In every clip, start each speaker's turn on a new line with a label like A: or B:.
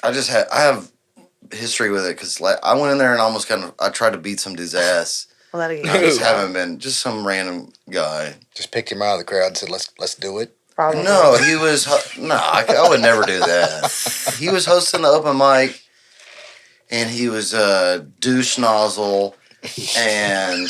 A: I have history with it because like I went in there and almost I tried to beat some dude's ass.
B: Well, that'll get
A: I just
B: you.
A: haven't been just some random guy.
C: Just picked him out of the crowd and said, "Let's do it."
B: Probably.
A: No, he was I would never do that. He was hosting the open mic, and he was a douche nozzle, and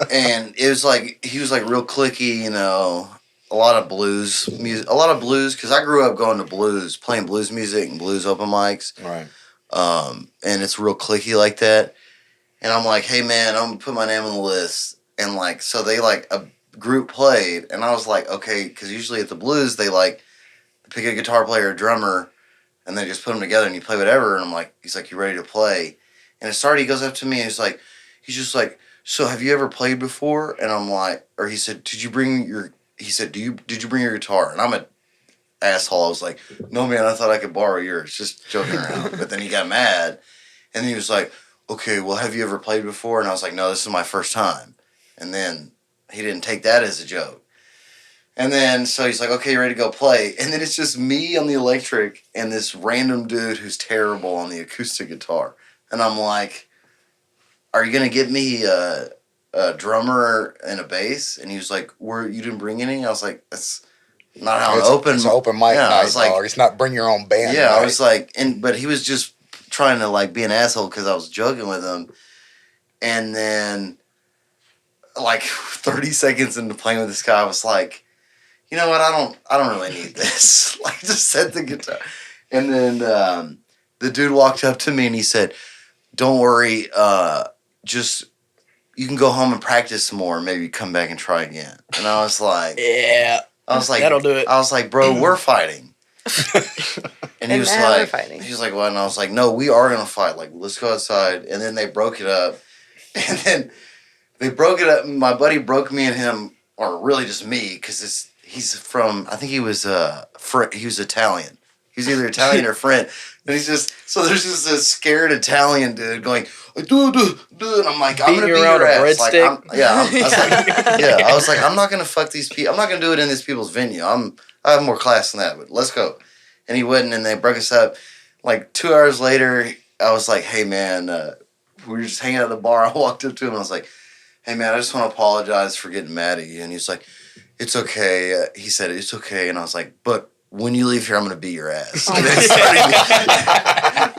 A: it was like he was like real cliquey, you know. A lot of blues music, because I grew up going to blues, playing blues music and blues open mics.
C: Right.
A: And it's real cliquey like that. And I'm like, hey man, I'm gonna put my name on the list. And like, so they like a group played, and I was like, okay, because usually at the blues they like pick a guitar player, a drummer, and they just put them together and you play whatever. And I'm like, he's like, you ready to play? And it started. He goes up to me and he's just like, so have you ever played before? And I'm like, or he said, did you bring your your guitar? And I'm an asshole. I was like, no man, I thought I could borrow yours. Just joking around. But then he got mad, and he was like, okay, well, have you ever played before? And I was like, no, this is my first time. And then he didn't take that as a joke. And then so he's like, okay, you ready to go play? And then it's just me on the electric and this random dude who's terrible on the acoustic guitar. And I'm like, are you gonna give me a drummer and a bass? And he was like, you didn't bring any? I was like, that's not how
C: It's an open mic
A: yeah,
C: night.
A: I was like,
C: it's not bring your own band.
A: yeah,
C: night.
A: I was like, but he was just trying to like be an asshole because I was joking with him. And then like 30 seconds into playing with this guy, I was like, you know what, I don't really need this. Like, just set the guitar. And then the dude walked up to me and he said, don't worry, just you can go home and practice some more and maybe come back and try again. And I was like,
D: yeah.
A: I was like,
D: that'll do it.
A: I was like, bro, we're fighting. And he was like,
B: fighting.
A: he was like, what? And I was like, no, we are gonna fight. Like, let's go outside. And then they broke it up. And then they broke it up. My buddy broke me and him, or really just me, because he's from, I think he was Italian. He was either Italian or French. And he's just, so there's just this scared Italian dude going, do, and I'm like, I'm going to beat your ass. Like, I was like, I'm not going to fuck these people. I'm not going to do it in these people's venue. I have more class than that, but let's go. And he wouldn't, and they broke us up. Like 2 hours later, I was like, hey man, we were just hanging out at the bar. I walked up to him and I was like, hey man, I just want to apologize for getting mad at you. And he's like, it's okay. He said, it's okay. And I was like, but when you leave here, I'm going to beat your ass. And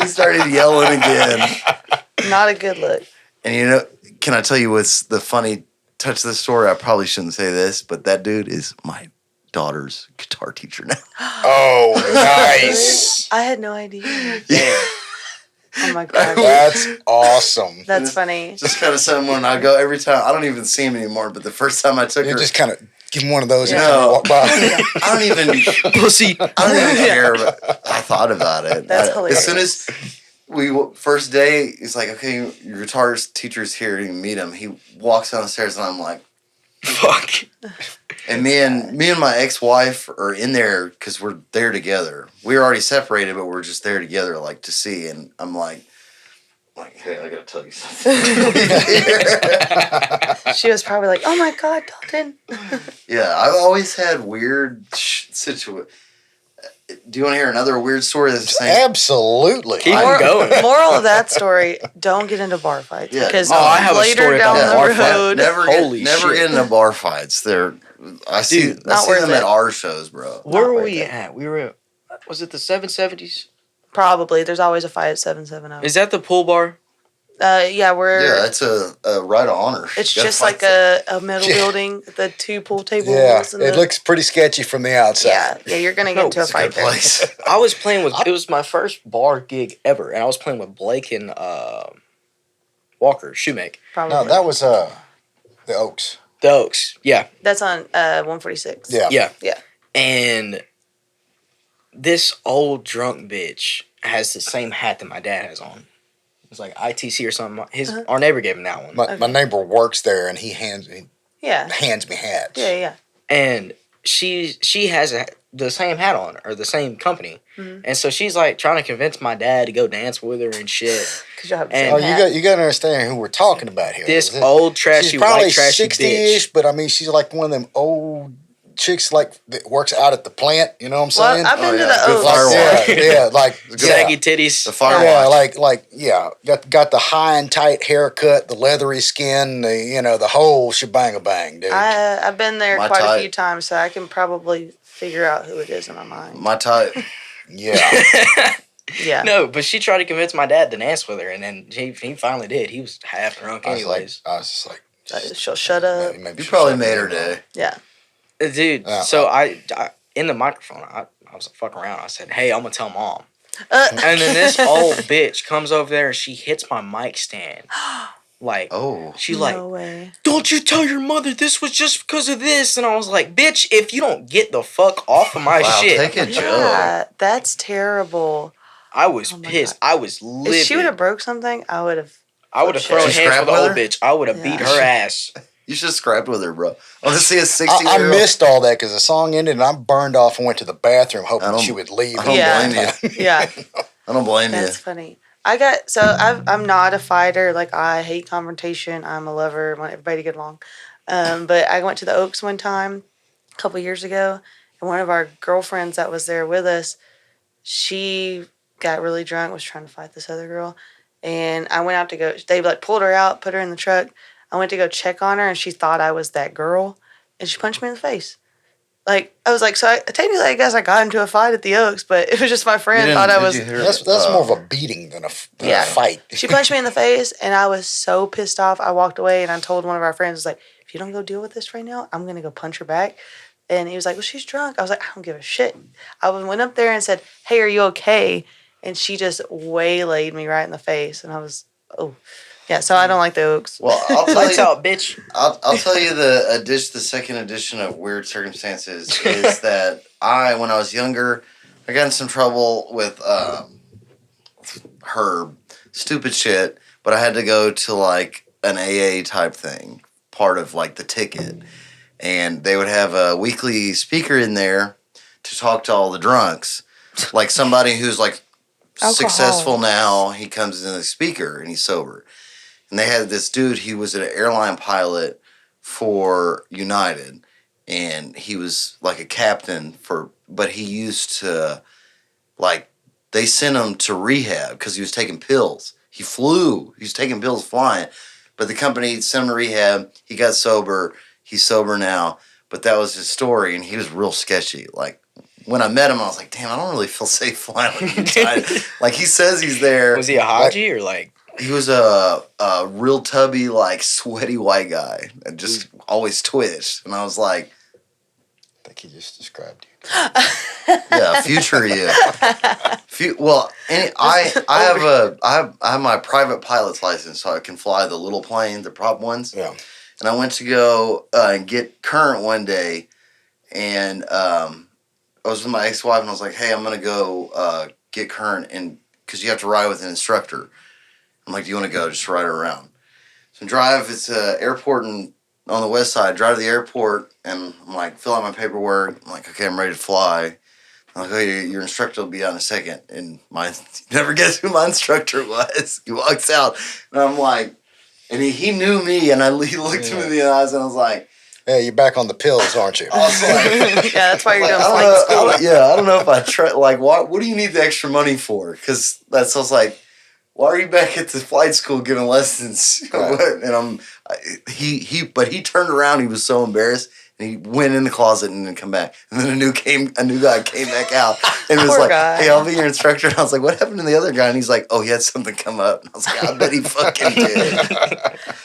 A: he started yelling again.
B: Not a good look.
A: And you know, can I tell you what's the funny touch of the story? I probably shouldn't say this, but that dude is my daughter's guitar teacher now.
C: Oh, nice.
B: I had no idea.
A: Yeah.
B: Oh my God.
C: That's awesome.
B: That's funny.
A: Just kind of someone I go every time. I don't even see him anymore, but the first time I took her.
C: Just kind of give him one of those and
A: walk
C: by.
A: I don't even
D: pussy.
A: I don't even care, but I thought about it.
B: That's hilarious.
A: As soon as first day, he's like, okay, your guitar teacher's here. You can meet him. He walks down the stairs, and I'm like,
D: fuck.
A: And me and my ex-wife are in there because we're there together. We were already separated, but we're just there together, like to see. And I'm like, hey, I gotta tell you something.
B: She was probably like, oh my God, Dalton.
A: Yeah, I've always had weird situations. Do you want to hear another weird story that's the same?
C: Absolutely.
D: Keep going.
B: Moral of that story, don't get into bar fights.
A: Yeah.
B: Because
D: I have a
B: later
D: story
B: down
D: about
B: the
D: bar
B: road.
D: fight.
A: Never get into bar fights. I see them at our shows, bro.
D: Where were we at? We were at, was it the 770s?
B: Probably. There's always a fight at 770.
D: Is that the pool bar?
B: Yeah,
A: it's a right of honor.
B: It's just like a metal building, the two pool tables.
C: Yeah,
B: and
C: it looks pretty sketchy from the outside.
B: Yeah, you're going to get into a fight there.
D: I was playing with, it was my first bar gig ever, and I was playing with Blake and Walker, Shoemake.
B: Probably.
C: No, that was the Oaks.
D: The Oaks, yeah.
B: That's on 146.
D: Yeah.
B: Yeah.
D: And this old drunk bitch has the same hat that my dad has on. It's like ITC or something. Our neighbor gave him that one.
C: My neighbor works there, and he hands me hats.
B: Yeah.
D: And she has the same hat on, or the same company. Mm-hmm. And so she's like trying to convince my dad to go dance with her and shit.
B: You got
C: to understand who we're talking about here.
D: This old trashy,
C: she's probably
D: white trashy
C: 60-ish,
D: bitch.
C: but I mean, she's like one of them old chicks like that works out at the plant. You know what I'm saying?
B: Well, I've been to
A: yeah,
B: the
A: good
B: Oaks.
A: fire wash.
C: Yeah, like
D: Saggy titties.
A: The fire
C: yeah,
A: wash.
C: got the high and tight haircut, the leathery skin, the whole shebang bang, dude.
B: I've been there
A: My
B: quite a
A: type.
B: few times, so I can probably figure out who it is in my mind.
A: My type.
C: Yeah.
B: Yeah.
D: No, but she tried to convince my dad to dance with her, and then he finally did. He was half drunk anyways.
C: I was just like,
B: She'll shut up.
C: maybe
A: You
C: she'll
A: probably
C: shut
A: made
C: the
A: her
C: hell up.
A: day.
B: Yeah.
D: Dude, so I in the microphone, I was like, fuck around. I said, hey, I'm going to tell mom. And then this old bitch comes over there and she hits my mic stand. Like, she's like,
B: no way.
D: Don't you tell your mother this was just because of this. And I was like, bitch, if you don't get the fuck off of my shit.
A: Take a joke.
B: Yeah, that's terrible.
D: I was
B: Oh my
D: pissed.
B: God.
D: I was livid.
B: If she would have broke something, I would have
D: thrown
A: Did you
D: hands
A: scrap
D: with the
A: with
D: old
A: her?
D: bitch. I would have beat her ass.
A: You should have scrapped with her, bro. I want to see a 60-year-old.
C: I missed all that because the song ended and I burned off and went to the bathroom hoping she would leave.
A: I don't blame you.
B: Yeah.
A: I don't blame you.
B: That's funny. I'm not a fighter. Like, I hate confrontation. I'm a lover. I want everybody to get along. But I went to the Oaks one time a couple years ago, and one of our girlfriends that was there with us, she got really drunk, was trying to fight this other girl. And I went out to go, they like pulled her out, put her in the truck. I went to go check on her, and she thought I was that girl, and she punched me in the face. Like, I was like, so technically, I guess I got into a fight at the Oaks, but it was just my friend thought I was.
C: That's more of a beating than a fight.
B: She punched me in the face, and I was so pissed off. I walked away, and I told one of our friends, like, if you don't go deal with this right now, I'm going to go punch her back. And he was like, well, she's drunk. I was like, I don't give a shit. I went up there and said, hey, are you okay? And she just waylaid me right in the face, and I was, oh. Yeah, so I don't like the Oaks.
A: Well, I'll tell
D: Lights
A: you,
D: out, bitch.
A: I'll tell you the second edition of Weird Circumstances is that when I was younger, I got in some trouble with Herb, stupid shit, but I had to go to like an AA type thing, part of like the ticket, and they would have a weekly speaker in there to talk to all the drunks, like somebody who's like successful now. He comes in the speaker and he's sober. And they had this dude, he was an airline pilot for United. And he was like a captain but he used to, like, they sent him to rehab because he was taking pills. He was taking pills flying. But the company sent him to rehab. He got sober. He's sober now. But that was his story. And he was real sketchy. Like, when I met him, I was like, damn, I don't really feel safe flying with United. Like, he says he's there.
D: Was he a Haji or like?
A: He was a real tubby, like, sweaty white guy and just always twitched. And I was like,
C: I think he just described you.
A: Yeah, future you. I have my private pilot's license, so I can fly the little plane, the prop ones.
C: Yeah.
A: And I went to go and get current one day, and I was with my ex-wife, and I was like, hey, I'm going to go get current, and because you have to ride with an instructor. I'm like, do you want to go? Just ride around. So drive, it's an airport on the west side. Drive to the airport, and I'm like, fill out my paperwork. I'm like, okay, I'm ready to fly. I'm like, okay, your instructor will be out in a second. And you never guess who my instructor was. He walks out, and I'm like, and he knew me, and he looked me in the eyes, and I was like,
C: hey, you're back on the pills, aren't you?
A: I was like,
B: yeah, that's why you're doing flight school.
A: I don't know if I try. Like, what do you need the extra money for? Because I was like, why are you back at the flight school giving lessons?
C: Right.
A: And but he turned around. He was so embarrassed, and he went in the closet and didn't come back. And then a new guy came back out and was like,
B: guy.
A: "Hey, I'll be your instructor." And I was like, "What happened to the other guy?" And he's like, "Oh, he had something come up." And I was like, "I bet he fucking did."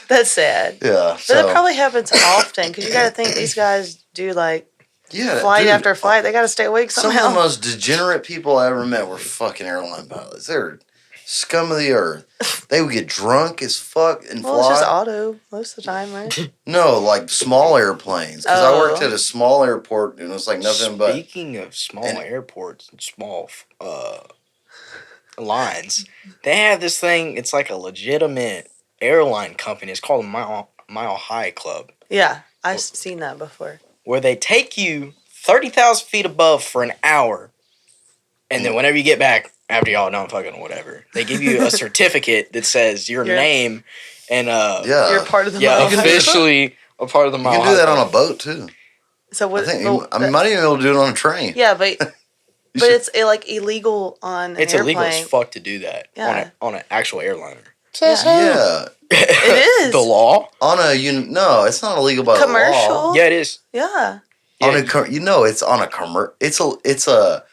B: That's sad.
A: Yeah,
B: but it probably happens often because you got to think these guys do like flight after flight. They got to stay awake somehow.
A: Some of the most degenerate people I ever met were fucking airline pilots. They're scum of the earth. They would get drunk as fuck and fly.
B: Well, it's just auto most of the time, right?
A: No, like small airplanes. Because I worked at a small airport and it was like nothing but.
D: Speaking of small airports and small lines, they have this thing. It's like a legitimate airline company. It's called Mile High Club.
B: Yeah, I've seen that before.
D: Where they take you 30,000 feet above for an hour, and then whenever you get back, after y'all done fucking whatever, they give you a certificate that says your name and
B: you're part of the Mile High Club.
D: officially a part of the Mile High
A: You can do that
D: Club.
A: on a boat too.
B: So what?
A: I think I might even be able to do it on a train.
B: Yeah, but it's like illegal on an
D: It's
B: airplane.
D: illegal as fuck to do that
B: Yeah.
D: on an actual airliner.
A: Yeah.
B: It is.
D: The law?
A: No, it's not illegal by
B: Commercial?
A: the law.
D: Yeah, it is.
B: Yeah.
A: On a it's on a it's a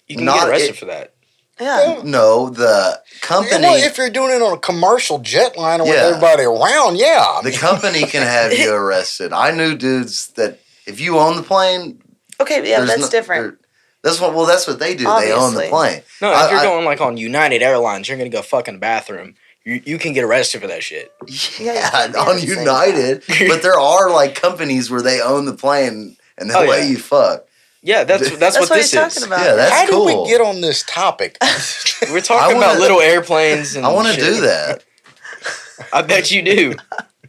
D: you can get arrested for that.
B: Yeah.
A: No, the company.
C: Well, if you're doing it on a commercial jetliner with everybody around, yeah.
A: The company can have you arrested. I knew dudes that if you own the plane.
B: Okay, yeah, that's different.
A: That's what they do.
B: Obviously.
A: They own the plane.
D: No, if you're going like on United Airlines, you're gonna go fuck in the bathroom. You can get arrested for that shit.
A: Yeah, on United. But there are like companies where they own the plane and they'll let you fuck.
D: Yeah, that's what this
B: he's
D: is.
B: talking about.
A: Yeah, that's cool.
C: How did we get on this topic?
D: We're talking about little airplanes and
A: I want to do that.
D: I bet you do.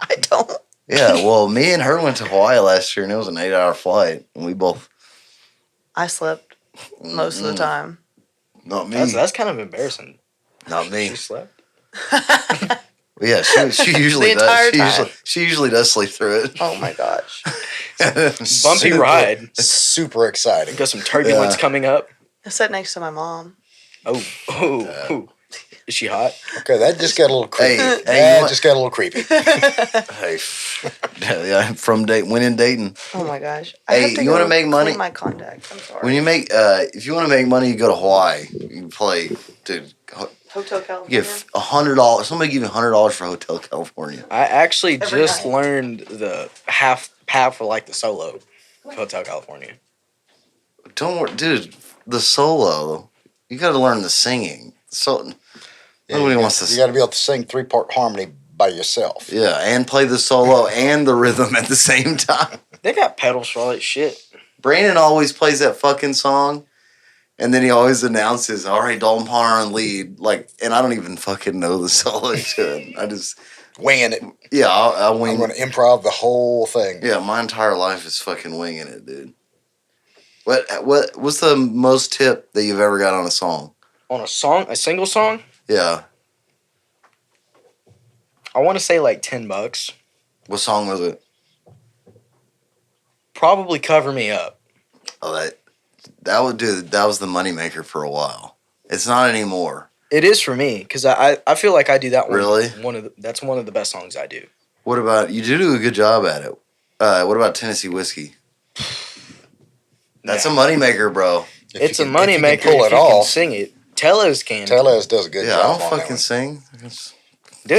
B: I don't.
A: Yeah, well, me and her went to Hawaii last year and it was an 8-hour flight. And we both...
B: I slept most of the time.
A: Not me.
D: That's kind of embarrassing.
A: Not me.
D: She slept?
A: Yeah, she usually does. She usually does sleep through it.
B: Oh my gosh.
D: Bumpy ride.
C: Super exciting.
D: Got some turbulence coming up.
B: I sat next to my mom.
D: Oh. Is she hot?
C: Okay, that just got a little creepy. Just got a little creepy.
A: Hey, yeah, from winning Dayton.
B: Oh my gosh.
A: Hey, you want to make money?
B: My contact. I'm sorry.
A: When you make, if you want to make money, you go to Hawaii. You can play, dude.
B: Hotel California.
A: Give $100. Somebody give you $100 for Hotel California.
D: I actually just learned the half for like the solo of Hotel California.
A: Don't worry, dude. The solo, you got to learn the singing. So nobody wants to.
C: You got to be able to sing 3-part harmony by yourself.
A: Yeah, and play the solo and the rhythm at the same time.
D: They got pedals for all that shit.
A: Brandon always plays that fucking song. And then he always announces, all right, Dalton Palmer on lead. Like, and I don't even fucking know the solo to it. I just...
C: Winging it.
A: Yeah, I'll wing.
C: I'm going to improv the whole thing.
A: Yeah, my entire life is fucking winging it, dude. What's the most tip that you've ever got on a song?
D: On a song? A single song?
A: Yeah.
D: I want to say like $10.
A: What song was it?
D: Probably Cover Me Up.
A: Oh, that was the moneymaker for a while. It's not anymore.
D: It is for me because I feel like I do that one.
A: Really?
D: That's one of the best songs I do.
A: What about you? Do a good job at it. What about Tennessee Whiskey? That's a moneymaker, bro.
D: It's a moneymaker if you can sing it. Tellez can.
C: Tellez does a good job.
A: Yeah, I don't fucking sing.